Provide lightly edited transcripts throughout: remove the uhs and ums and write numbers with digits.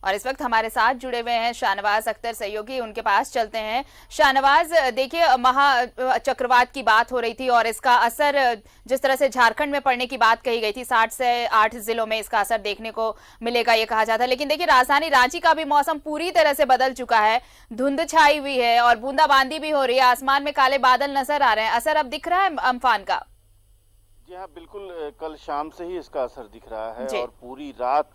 और इस वक्त हमारे साथ जुड़े हुए हैं शाहनवाज अख्तर सहयोगी, उनके पास चलते हैं। शाहनवाज, देखिए महा चक्रवात की बात हो रही थी और इसका असर जिस तरह से झारखंड में पड़ने की बात कही गई थी, 60 से 8 जिलों में इसका असर देखने को मिलेगा ये कहा जाता है। लेकिन देखिए राजधानी रांची का भी मौसम पूरी तरह से बदल चुका है, धुंध छाई हुई है और बूंदाबांदी भी हो रही है, आसमान में काले बादल नजर आ रहे हैं। असर अब दिख रहा है अम्फान का? जी हाँ, बिल्कुल। कल शाम से ही इसका असर दिख रहा है और पूरी रात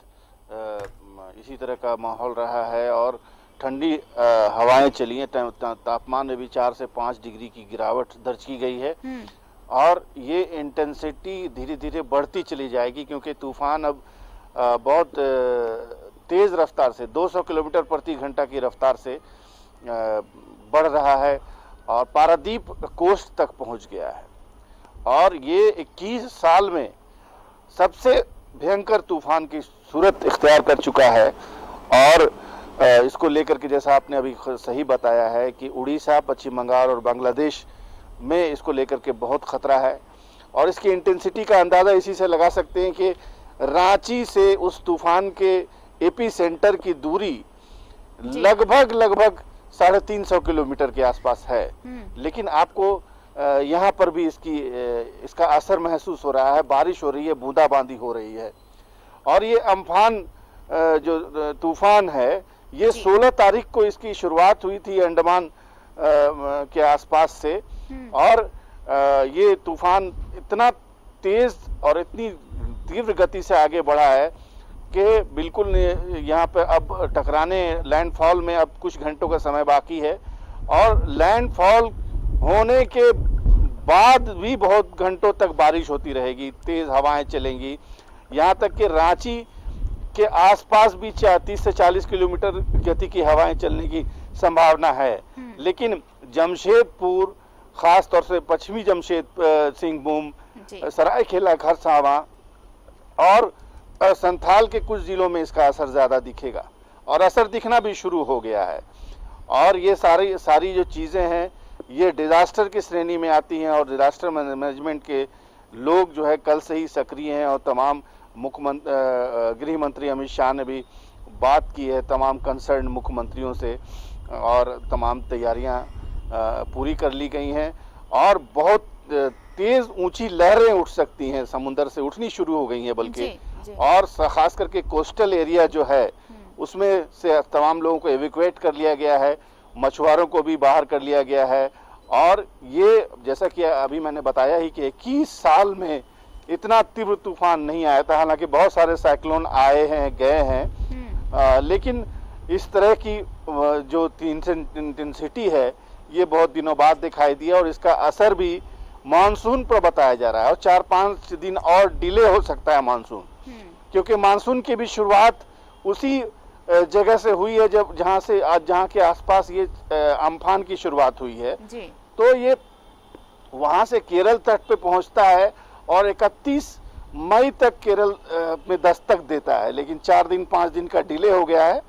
इसी तरह का माहौल रहा है और ठंडी हवाएं चली हैं। तापमान में भी 4 से 5 डिग्री की गिरावट दर्ज की गई है और ये इंटेंसिटी धीरे धीरे बढ़ती चली जाएगी क्योंकि तूफान अब बहुत तेज़ रफ्तार से 200 किलोमीटर प्रति घंटा की रफ्तार से बढ़ रहा है और पारादीप कोस्ट तक पहुंच गया है और ये 21 साल में सबसे भयंकर तूफान की सूरत इख्तियार कर चुका है। और इसको लेकर के जैसा आपने अभी सही बताया है कि उड़ीसा, पश्चिम बंगाल और बांग्लादेश में इसको लेकर के बहुत खतरा है और इसकी इंटेंसिटी का अंदाज़ा इसी से लगा सकते हैं कि रांची से उस तूफान के एपी सेंटर की दूरी लगभग 350 किलोमीटर के आसपास है। लेकिन आपको यहाँ पर भी इसका असर महसूस हो रहा है। बारिश हो रही है, बूंदाबांदी हो रही है और ये अम्फान जो तूफान है ये 16 तारीख को इसकी शुरुआत हुई थी अंडमान के आसपास से और ये तूफान इतना तेज और इतनी तीव्र गति से आगे बढ़ा है कि बिल्कुल यहाँ पे अब टकराने लैंडफॉल में अब कुछ घंटों का समय बाकी है और लैंडफॉल होने के बाद भी बहुत घंटों तक बारिश होती रहेगी, तेज हवाएं चलेंगी। यहाँ तक कि रांची के आसपास भी 30 से 40 किलोमीटर गति की हवाएं चलने की संभावना है। लेकिन जमशेदपुर, खास तौर से पश्चिमी जमशेदपुर, सिंहभूम, सरायकेला, खरसावां और संथाल के कुछ जिलों में इसका असर ज़्यादा दिखेगा और असर दिखना भी शुरू हो गया है। और ये सारी जो चीज़ें हैं ये डिज़ास्टर की श्रेणी में आती हैं और डिज़ास्टर मैनेजमेंट के लोग जो है कल से ही सक्रिय हैं और तमाम गृह मंत्री अमित शाह ने भी बात की है तमाम कंसर्न मुख्यमंत्रियों से और तमाम तैयारियां पूरी कर ली गई हैं और बहुत तेज़ ऊंची लहरें उठ सकती हैं, समुंदर से उठनी शुरू हो गई हैं बल्कि और ख़ास करके कोस्टल एरिया जो है उसमें से तमाम लोगों को एविक्यूएट कर लिया गया है, मछुआरों को भी बाहर कर लिया गया है। और ये जैसा कि अभी मैंने बताया ही कि 21 साल में इतना तीव्र तूफान नहीं आया था। हालांकि बहुत सारे साइक्लोन आए हैं, गए हैं, लेकिन इस तरह की जो इंटेंसिटी है ये बहुत दिनों बाद दिखाई दिया और इसका असर भी मानसून पर बताया जा रहा है और 4-5 दिन और डिले हो सकता है मानसून, क्योंकि मानसून की भी शुरुआत उसी जगह से हुई है जहाँ के आसपास ये अम्फान की शुरुआत हुई है जी। तो ये वहाँ से केरल तट पे पहुँचता है और 31 मई तक केरल में दस्तक देता है, लेकिन 4-5 दिन का डिले हो गया है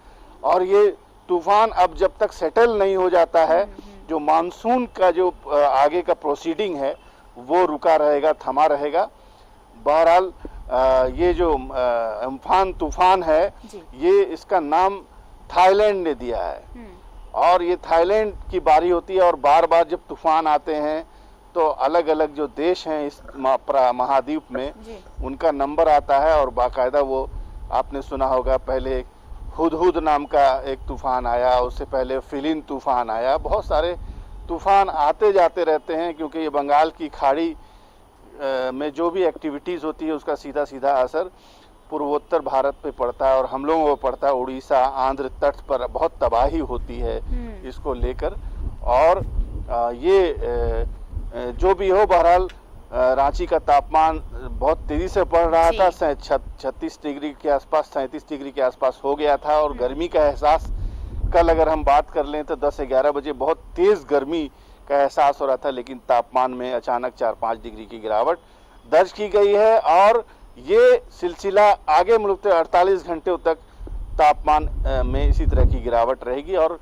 और ये तूफान अब जब तक सेटल नहीं हो जाता है जो मानसून का जो आगे का प्रोसीडिंग है वो रुका रहेगा, थमा रहेगा। बहरहाल ये जो अम्फान तूफान है ये इसका नाम थाईलैंड ने दिया है और ये थाईलैंड की बारी होती है और बार बार जब तूफान आते हैं तो अलग अलग जो देश हैं इस महाद्वीप में उनका नंबर आता है और बाकायदा वो आपने सुना होगा, पहले हुदहुद नाम का एक तूफान आया, उससे पहले फिलिन तूफान आया। बहुत सारे तूफान आते जाते रहते हैं क्योंकि ये बंगाल की खाड़ी में जो भी एक्टिविटीज़ होती है उसका सीधा सीधा असर पूर्वोत्तर भारत पे पड़ता है और हम लोगों को पड़ता है। उड़ीसा, आंध्र तट पर बहुत तबाही होती है इसको लेकर और ये जो भी हो, बहरहाल रांची का तापमान बहुत तेज़ी से बढ़ रहा था, 36 डिग्री के आसपास, 37 डिग्री के आसपास हो गया था और गर्मी का एहसास कल अगर हम बात कर लें तो 10-11 बजे बहुत तेज़ गर्मी का एहसास हो रहा था, लेकिन तापमान में अचानक 4-5 डिग्री की गिरावट दर्ज की गई है और ये सिलसिला आगे मुल्क 48 घंटे तक तापमान में इसी तरह की गिरावट रहेगी और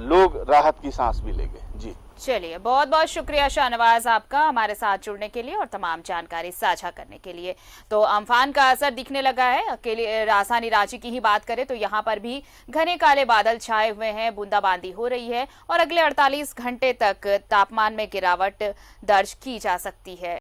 लोग राहत की सांस भी लेंगे जी। चलिए, बहुत बहुत शुक्रिया शाहनवाज आपका हमारे साथ जुड़ने के लिए और तमाम जानकारी साझा करने के लिए। तो अम्फान का असर दिखने लगा है। अकेले राजधानी रांची की ही बात करें तो यहाँ पर भी घने काले बादल छाए हुए हैं, बूंदाबांदी हो रही है और अगले 48 घंटे तक तापमान में गिरावट दर्ज की जा सकती है।